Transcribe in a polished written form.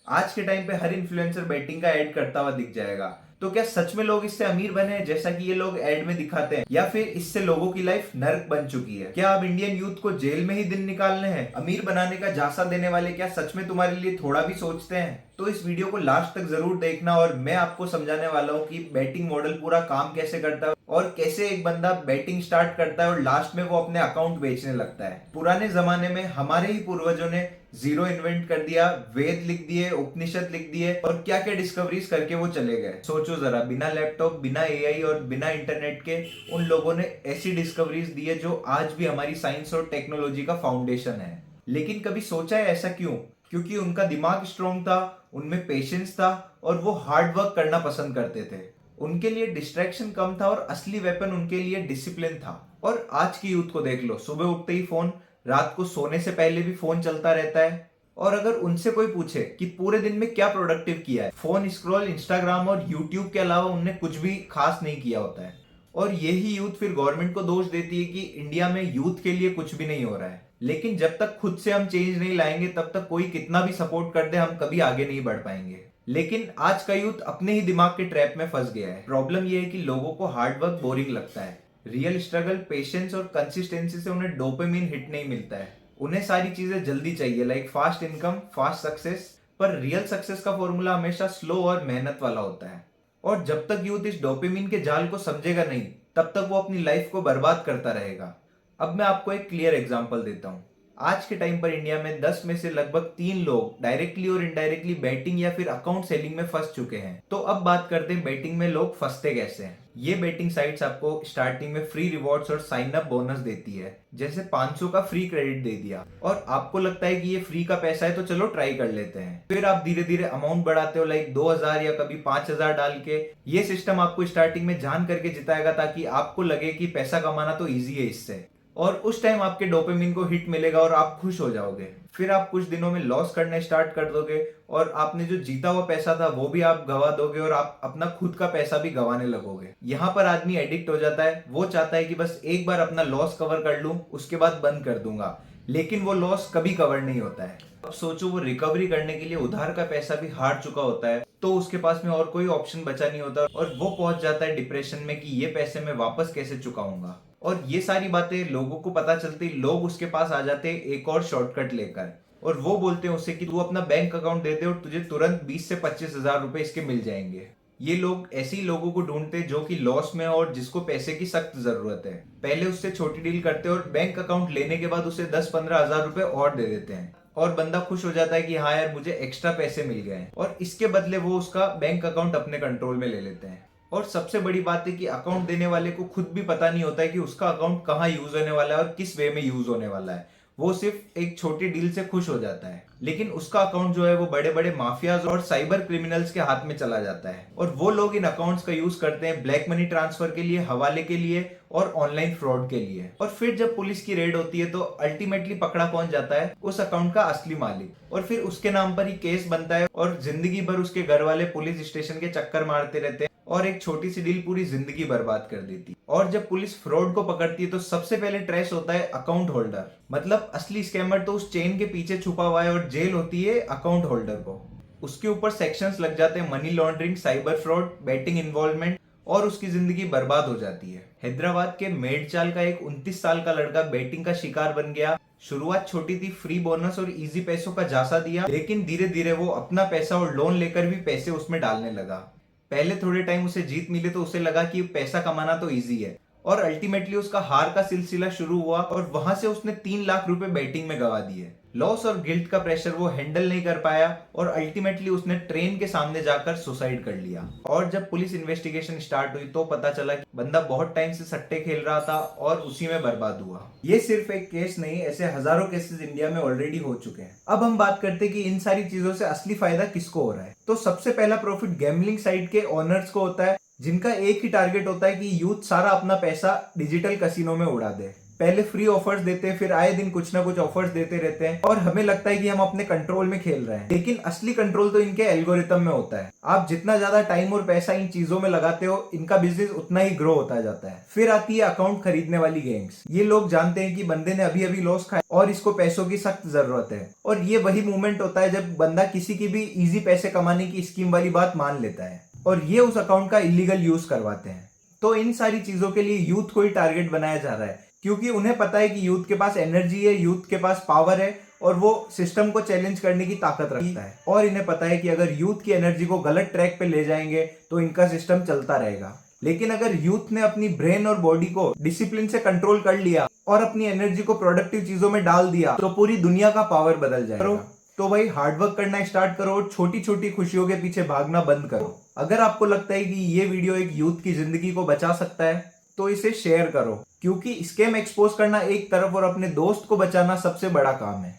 आज के टाइम पे हर इन्फ्लुएंसर बेटिंग का ऐड करता हुआ दिख जाएगा। तो क्या सच में लोग इससे अमीर बने हैं जैसा कि ये लोग ऐड में दिखाते हैं, या फिर इससे लोगों की लाइफ नर्क बन चुकी है? क्या अब इंडियन यूथ को जेल में ही दिन निकालने हैं? अमीर बनाने का झांसा देने वाले क्या सच में तुम्हारे लिए थोड़ा भी सोचते हैं? तो इस वीडियो को लास्ट तक जरूर देखना और मैं आपको समझाने वाला हूँ कि बैटिंग मॉडल पूरा काम कैसे करता है और कैसे एक बंदा बैटिंग स्टार्ट करता है और लास्ट में वो अपने अकाउंट बेचने लगता है। पुराने जमाने में हमारे ही पूर्वजों ने जीरो इन्वेंट कर दिया, वेद लिख दिए, उपनिषद लिख दिए और क्या क्या डिस्कवरीज करके वो चले गए। सोचो जरा, बिना लैपटॉप, बिना एआई और बिना इंटरनेट के उन लोगों ने ऐसी डिस्कवरीज दी है जो आज भी हमारी साइंस और टेक्नोलॉजी का फाउंडेशन है। लेकिन कभी सोचा है ऐसा क्यों? क्योंकि उनका दिमाग स्ट्रांग था, उनमें पेशेंस था और वो हार्ड वर्क करना पसंद करते थे। उनके लिए डिस्ट्रैक्शन कम था और असली वेपन उनके लिए डिसिप्लिन था। और आज की यूथ को देख लो, सुबह उठते ही फोन, रात को सोने से पहले भी फोन चलता रहता है। और अगर उनसे कोई पूछे कि पूरे दिन में क्या प्रोडक्टिव किया है, फोन स्क्रॉल, इंस्टाग्राम और यूट्यूब के अलावा उनने कुछ भी खास नहीं किया होता है। और यही यूथ फिर गवर्नमेंट को दोष देती है कि इंडिया में यूथ के लिए कुछ भी नहीं हो रहा है। लेकिन जब तक खुद से हम चेंज नहीं लाएंगे तब तक कोई कितना भी सपोर्ट कर दे, हम कभी आगे नहीं बढ़ पाएंगे। लेकिन आज का यूथ अपने ही दिमाग के ट्रैप में फंस गया है। प्रॉब्लम यह है कि लोगों को हार्ड वर्क बोरिंग लगता है। रियल स्ट्रगल, पेशेंस और कंसिस्टेंसी से उन्हें डोपामिन हिट नहीं मिलता है। उन्हें सारी चीजें जल्दी चाहिए, like fast income, fast success. पर रियल सक्सेस का फॉर्मूला हमेशा स्लो और मेहनत वाला होता है। और जब तक यूथ इस डोपामिन के जाल को समझेगा नहीं, तब तक वो अपनी लाइफ को बर्बाद करता रहेगा। अब मैं आपको एक क्लियर एग्जांपल देता हूँ। आज के टाइम पर इंडिया में 10 में से लगभग 3 लोग डायरेक्टली और इनडायरेक्टली बैटिंग या फिर अकाउंट सेलिंग में फंस चुके हैं। तो अब बात करते हैं बैटिंग में लोग फंसते कैसे हैं। ये बैटिंग साइट्स आपको स्टार्टिंग में फ्री रिवॉर्ड्स और साइन अप बोनस देती है। जैसे 500 का फ्री क्रेडिट दे दिया और आपको लगता है कि ये फ्री का पैसा है तो चलो ट्राई कर लेते हैं। फिर आप धीरे धीरे अमाउंट बढ़ाते हो, लाइक 2000 या कभी 5000 डाल के। ये सिस्टम आपको स्टार्टिंग में जान करके जिताएगा ताकि आपको लगे कि पैसा कमाना तो ईजी है इससे। और उस टाइम आपके डोपामिन को हिट मिलेगा और आप खुश हो जाओगे। फिर आप कुछ दिनों में लॉस करना स्टार्ट कर दोगे और आपने जो जीता हुआ पैसा था वो भी आप गवा दोगे और आप अपना खुद का पैसा भी गवाने लगोगे। यहाँ पर आदमी एडिक्ट हो जाता है। वो चाहता है कि बस एक बार अपना लॉस कवर कर लूं, उसके बाद बंद कर दूंगा। लेकिन वो लॉस कभी कवर नहीं होता है। अब सोचो, वो रिकवरी करने के लिए उधार का पैसा भी हार चुका होता है, तो उसके पास में और कोई ऑप्शन बचा नहीं होता और वो पहुंच जाता है डिप्रेशन में कि ये पैसे मैं वापस कैसे चुकाऊंगा। और ये सारी बातें लोगों को पता चलती, लोग उसके पास आ जाते हैं एक और शॉर्टकट लेकर और वो बोलते हैं उसे कि तू अपना बैंक अकाउंट दे दे और तुझे तुरंत 20 से 25 हजार रुपए इसके मिल जाएंगे। ये लोग ऐसे ही लोगों को ढूंढते जो कि लॉस में और जिसको पैसे की सख्त जरूरत है। पहले उससे छोटी डील करते और बैंक अकाउंट लेने के बाद उसे 10-15 हजार रुपए और दे देते हैं और बंदा खुश हो जाता है कि हाँ यार, मुझे एक्स्ट्रा पैसे मिल गए और इसके बदले वो उसका बैंक अकाउंट अपने कंट्रोल में ले लेते हैं। और सबसे बड़ी बात है कि अकाउंट देने वाले को खुद भी पता नहीं होता है कि उसका अकाउंट कहाँ यूज होने वाला है और किस वे में यूज होने वाला है। वो सिर्फ एक छोटी डील से खुश हो जाता है, लेकिन उसका अकाउंट जो है वो बड़े बड़े माफियाज और साइबर क्रिमिनल्स के हाथ में चला जाता है और वो लोग इन अकाउंट्स का यूज करते हैं ब्लैक मनी ट्रांसफर के लिए, हवाले के लिए और ऑनलाइन फ्रॉड के लिए। और फिर जब पुलिस की रेड होती है तो अल्टीमेटली पकड़ा कौन जाता है? उस अकाउंट का असली मालिक। और फिर उसके नाम पर ही केस बनता है और जिंदगी भर उसके घर वाले पुलिस स्टेशन के चक्कर मारते रहते हैं और एक छोटी सी डील पूरी जिंदगी बर्बाद कर देती। और जब पुलिस फ्रॉड को पकड़ती है तो सबसे पहले ट्रेस होता है अकाउंट होल्डर। मतलब असली स्कैमर तो उस चेन के पीछे छुपा हुआ है और जेल होती है अकाउंट होल्डर को। उसके ऊपर सेक्शंस लग जाते हैं, money laundering, cyber fraud, batting involvement, और उसकी जिंदगी बर्बाद हो जाती है। हैदराबाद के मेडचाल का एक 29 साल का लड़का बैटिंग का शिकार बन गया। शुरुआत छोटी थी, फ्री बोनस और इजी पैसों का झांसा दिया, लेकिन धीरे धीरे वो अपना पैसा और लोन लेकर भी पैसे उसमें डालने लगा। पहले थोड़े टाइम उसे जीत मिली तो उसे लगा कि पैसा कमाना तो इजी है और अल्टीमेटली उसका हार का सिलसिला शुरू हुआ और वहां से उसने 3 लाख रुपए बैटिंग में गवा दिए। लॉस और गिल्ट का प्रेशर वो हैंडल नहीं कर पाया और अल्टीमेटली उसने ट्रेन के सामने जाकर सुसाइड कर लिया। और जब पुलिस इन्वेस्टिगेशन स्टार्ट हुई तो पता चला कि बंदा बहुत टाइम से सट्टे खेल रहा था और उसी में बर्बाद हुआ। ये सिर्फ एक केस नहीं, ऐसे हजारों केसेस इंडिया में ऑलरेडी हो चुके हैं। अब हम बात करते हैं कि इन सारी चीजों से असली फायदा किसको हो रहा है। तो सबसे पहला प्रॉफिट गैम्बलिंग साइट के ओनर्स को होता है, जिनका एक ही टारगेट होता है कि यूथ सारा अपना पैसा डिजिटल कसिनो में उड़ा दे। पहले फ्री ऑफर्स देते हैं, फिर आए दिन कुछ ना कुछ ऑफर्स देते रहते हैं और हमें लगता है कि हम अपने कंट्रोल में खेल रहे हैं, लेकिन असली कंट्रोल तो इनके एल्गोरिथम में होता है। आप जितना ज्यादा टाइम और पैसा इन चीजों में लगाते हो, इनका बिजनेस उतना ही ग्रो होता जाता है। फिर आती है अकाउंट खरीदने वाली गैंग्स। ये लोग जानते हैं कि बंदे ने अभी अभी लॉस खाया और इसको पैसों की सख्त जरूरत है, और ये वही मोमेंट होता है जब बंदा किसी की भी इजी पैसे कमाने की स्कीम वाली बात मान लेता है और ये उस अकाउंट का इलीगल यूज करवाते हैं। तो इन सारी चीजों के लिए यूथ को ही टारगेट बनाया जा रहा है, क्योंकि उन्हें पता है कि यूथ के पास एनर्जी है, यूथ के पास पावर है और वो सिस्टम को चैलेंज करने की ताकत रखता है। और इन्हें पता है कि अगर यूथ की एनर्जी को गलत ट्रैक पे ले जाएंगे तो इनका सिस्टम चलता रहेगा। लेकिन अगर यूथ ने अपनी ब्रेन और बॉडी को डिसिप्लिन से कंट्रोल कर लिया और अपनी एनर्जी को प्रोडक्टिव चीजों में डाल दिया तो पूरी दुनिया का पावर बदल जाएगा। तो भाई हार्डवर्क करना स्टार्ट करो और छोटी छोटी खुशियों के पीछे भागना बंद करो। अगर आपको लगता है कि ये वीडियो एक यूथ की जिंदगी को बचा सकता है तो इसे शेयर करो, क्योंकि स्कैम एक्सपोज करना एक तरफ और अपने दोस्त को बचाना सबसे बड़ा काम है।